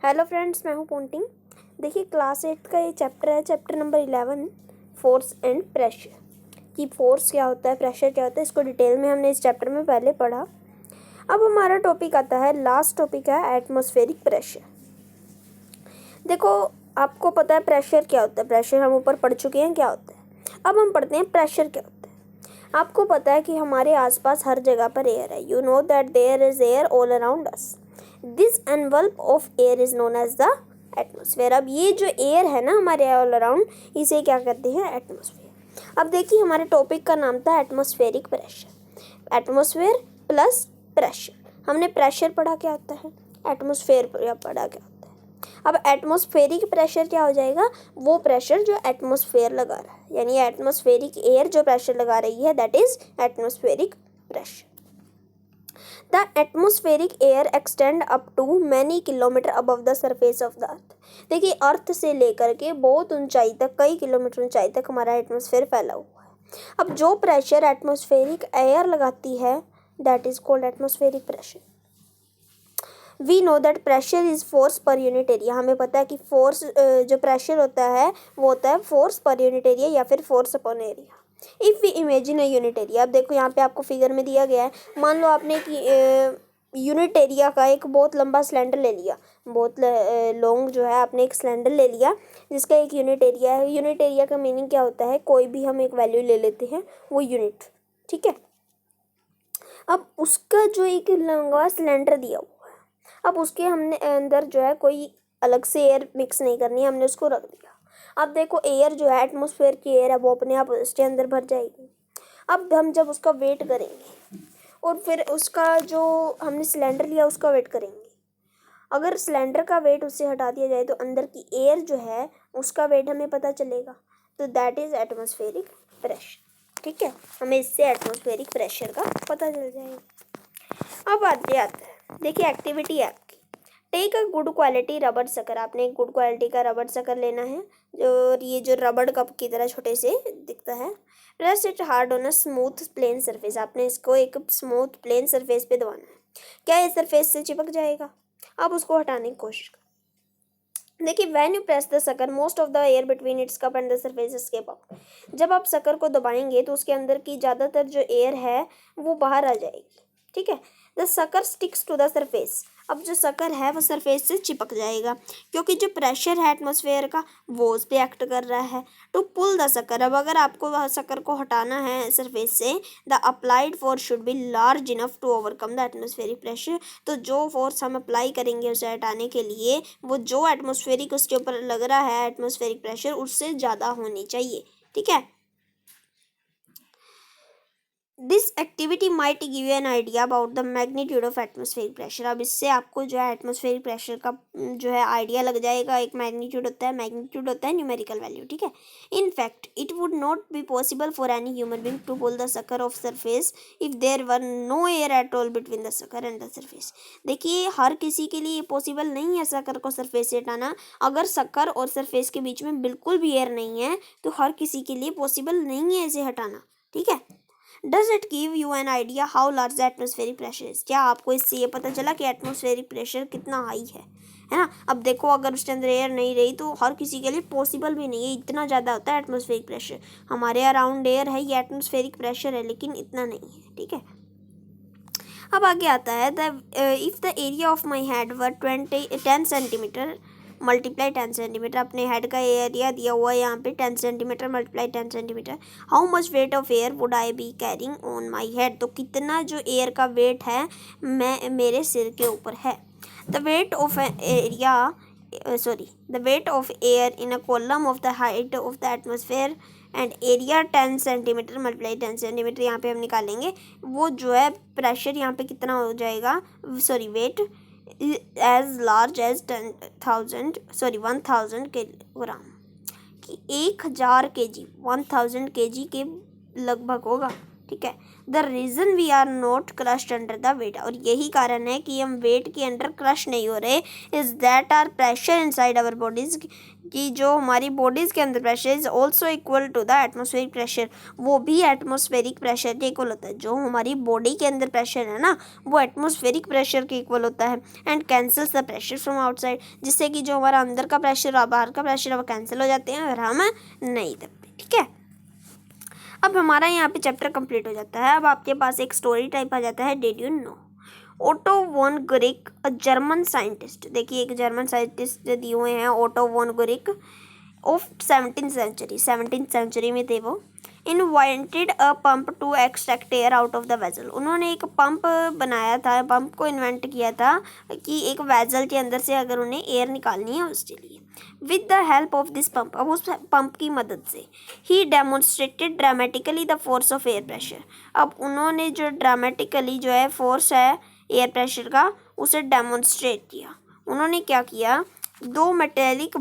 Hello friends, मैं हूं Ponting. देखिए क्लास 8 का ये चैप्टर है, chapter number 11, force and pressure. कि फोर्स क्या होता है, प्रेशर क्या होता है, इसको डिटेल में हमने इस चैप्टर में पहले पढ़ा। अब हमारा टॉपिक आता है, लास्ट टॉपिक है एटमॉस्फेरिक प्रेशर। देखो आपको पता है प्रेशर क्या होता है, प्रेशर हम ऊपर पढ़ चुके हैं क्या होता है। अब हम पढ़ते हैं प्रेशर क्या होता है। आपको पता है कि हमारे आसपास हर जगह पर एयर है। You know that there is air all around us. This envelope of air is known as the atmosphere. अब ये जो एयर है ना हमारे ऑल अराउंड, इसे क्या कहते हैं, एटमॉस्फेयर। अब देखिए हमारे टॉपिक का नाम था atmospheric pressure. Atmosphere plus pressure. हमने प्रेशर पढ़ा क्या होता है, एटमॉस्फेयर पढ़ा क्या होता है। अब एटमॉस्फेरिक प्रेशर क्या हो जाएगा, वो प्रेशर जो एटमॉस्फेयर लगा रहा है, यानी एटमॉस्फेरिक एयर जो प्रेशर लगा रही है, that is atmospheric pressure. The atmospheric air extend up to many kilometer above the surface of the earth। देखिए अर्थ से लेकर के बहुत ऊंचाई तक, कई किलोमीटर ऊंचाई तक हमारा एटमॉस्फेयर फैला हुआ है। अब जो प्रेशर एटमॉस्फेरिक एयर लगाती है, that is called atmospheric pressure. We know that pressure is force per unit area. हमें पता है कि फोर्स जो प्रेशर होता है वो होता है फोर्स पर यूनिट एरिया या फिर force upon area. If we imagine a unit area, अब देखो यहाँ पे आपको फिगर में दिया गया है। मान लो आपने यूनिट एरिया का एक बहुत लंबा सिलेंडर ले लिया, बहुत लॉन्ग जो है आपने एक सिलेंडर ले लिया जिसका एक यूनिट एरिया है। यूनिट एरिया का मीनिंग क्या होता है, कोई भी हम एक वैल्यू ले लेते हैं वो यूनिट, ठीक है। अब उसका जो एक लंबा सिलेंडर दिया हुआ है, अब उसके हमने अंदर जो है कोई अलग से एयर मिक्स नहीं करनी है, हमने उसको रख दिया। अब देखो एयर जो है एटमॉस्फेयर की एयर है वो अपने आप उसके अंदर भर जाएगी। अब हम जब उसका वेट करेंगे और फिर उसका जो हमने सिलेंडर लिया उसका वेट करेंगे, अगर सिलेंडर का वेट उससे हटा दिया जाए तो अंदर की एयर जो है उसका वेट हमें पता चलेगा, तो दैट इज एटमॉस्फेरिक प्रेशर, ठीक है। हमें इससे एटमॉस्फेरिक प्रेशर का पता चल जाएगा। अब आते आते हैं, देखिए एक्टिविटी है आपकी। टेक अ गुड क्वालिटी रबड़ सकर। आपने एक गुड क्वालिटी का रबड़ सकर लेना है, जो ये जो रबड़ कप की तरह छोटे से दिखता है। Press it hard on a smooth plane surface. आपने इसको एक स्मूथ प्लेन सरफेस पे दबाना है। क्या ये सरफेस से चिपक जाएगा? अब उसको हटाने की कोशिश कर। देखिए when you press the sucker most of the air between its cup and the surface escape out. जब आप सकर को दबाएंगे तो उसके अंदर की ज़्यादातर जो एयर है वो बाहर आ जाएगी, ठीक है। The sucker sticks to the surface. अब जो सकर है वो सरफेस से चिपक जाएगा क्योंकि जो प्रेशर है एटमॉस्फेयर का वो उस पर एक्ट कर रहा है टू पुल द सकर। अब अगर आपको वह सकर को हटाना है सरफेस से, the applied force should be large enough to overcome the atmospheric pressure. तो जो फोर्स हम अप्लाई करेंगे उसे हटाने के लिए, वो जो एटमॉस्फेरिक उसके ऊपर लग रहा है एटमॉस्फेरिक प्रेशर, उससे ज़्यादा होनी चाहिए, ठीक है। This activity might give you an idea about the magnitude of atmospheric pressure. अब इससे आपको जो है एटमॉस्फेरिक प्रेशर का जो है आइडिया लग जाएगा। एक मैग्नीट्यूड होता है, मैग्नीट्यूड होता है न्यूमेरिकल वैल्यू, ठीक है। In fact it would not be possible for any human being to pull the sucker off surface if there were no air at all between the sucker and the surface. देखिए हर किसी के लिए possible नहीं है sucker को surface से हटाना। अगर सकर और सरफेस के बीच में बिल्कुल भी एयर नहीं है तो हर किसी के लिए पॉसिबल नहीं है इसे हटाना, ठीक है। Does it give you an idea how large the atmospheric pressure is. क्या आपको इससे ये पता चला कि एटमॉस्फेरिक प्रेशर कितना हाई है ना। अब देखो अगर उसके अंदर एयर नहीं रही तो हर किसी के लिए पॉसिबल भी नहीं है, इतना ज़्यादा होता है एटमॉस्फेरिक प्रेशर। हमारे अराउंड एयर है, ये एटमॉस्फेरिक प्रेशर है, लेकिन इतना नहीं है, ठीक है। अब आगे आता है the if the area of my head were 10 centimetre multiply 10 centimetre. अपने हेड का एरिया दिया हुआ है यहाँ पे 10 centimetre multiply 10 centimetre. How much weight of air would I be carrying on my head. तो कितना जो एयर का वेट है मैं मेरे सिर के ऊपर है। The weight of area the wait of air in a column of the height of the atmosphere and area 10 centimetre multiply 10 centimetre यहाँ पे हम निकालेंगे। वो जो है प्रेशर यहाँ पे कितना हो जाएगा, weight as large as 1000 kilogram, कि 1000 kg 1000 kg के लगभग होगा, ठीक है। The reason we are not crushed under the weight, और यही कारण है कि हम वेट के अंडर क्रश नहीं हो रहे, is that our pressure inside our bodies, कि जो हमारी बॉडीज़ के अंदर pressure is also equal to the atmospheric pressure, वो भी एटमॉस्फेरिक प्रेशर के इक्वल होता है। जो हमारी बॉडी के अंदर प्रेशर है ना, वो एटमॉस्फेरिक प्रेशर के इक्वल होता है। And cancels the pressure from outside, जिससे कि जो हमारा अंदर का प्रेशर और बाहर का प्रेशर है वो कैंसिल हो जाते हैं और हम नहीं दबते। ठीक है, अब हमारा यहाँ पे चैप्टर कंप्लीट हो जाता है। अब आपके पास एक स्टोरी टाइप आ जाता है, did you know. Otto von Guericke, a German scientist, देखिए एक जर्मन साइंटिस्ट दिए हुए हैं, Otto von Guericke of 17th century में थे वो। Invented a pump to extract air out of the vessel, उन्होंने एक पंप बनाया था, पंप को इन्वेंट किया था कि एक वेजल के अंदर से अगर उन्हें एयर निकालनी है उसके लिए। With the help of this pump, अब उस पंप की मदद से ही demonstrated dramatically the force of air pressure, अब उन्होंने जो ड्रामेटिकली जो है फोर्स है एयर प्रेशर का उसे डेमोन्स्ट्रेट किया। उन्होंने क्या किया, दो मेटेलिक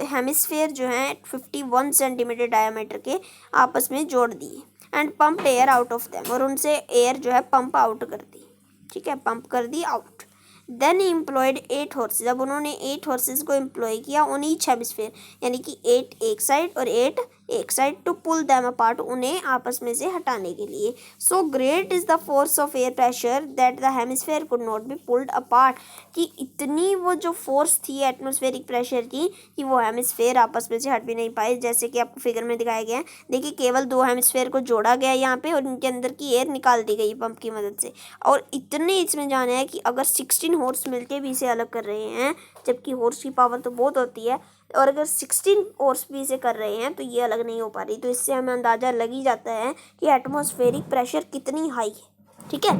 हेमिस्फेयर जो हैं 51 सेंटीमीटर डायमीटर के आपस में जोड़ दिए and pump air out of them, और उनसे एयर जो है पंप आउट कर दी। ठीक है, पंप कर दी आउट। देन एम्प्लॉयड 8 हॉर्सेज, अब उन्होंने 8 हॉर्सेज को एम्प्लॉय किया ऑन ईच हेमिस्फेयर, यानी कि 8 एक साइड और 8 एक side, to pull them apart, उन्हें आपस में से हटाने के लिए। So great is the force of air pressure that the hemisphere could not be pulled apart, कि इतनी वो जो फोर्स थी एटमॉस्फेरिक प्रेशर की कि वो हेमिस्फेयर आपस में से हट भी नहीं पाए, जैसे कि आपको फिगर में दिखाया गया है। देखिए केवल 2 हेमिस्फेयर को जोड़ा गया यहाँ पे और इनके अंदर की एयर निकाल दी गई पंप की मदद से। और इतने इसमें जाना है कि अगर 16 हॉर्स मिलके भी इसे अलग कर रहे हैं, जबकि हॉर्स की पावर तो बहुत होती है, और अगर 16 हॉर्स भी इसे कर रहे हैं तो ये अलग नहीं हो पा रही, तो इससे हमें अंदाज़ा लग ही जाता है कि एटमॉस्फेरिक प्रेशर कितनी हाई है। ठीक है,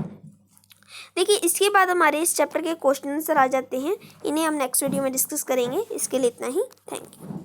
देखिए इसके बाद हमारे इस चैप्टर के क्वेश्चन आंसर आ जाते हैं, इन्हें हम नेक्स्ट वीडियो में डिस्कस करेंगे। इसके लिए इतना ही, थैंक यू।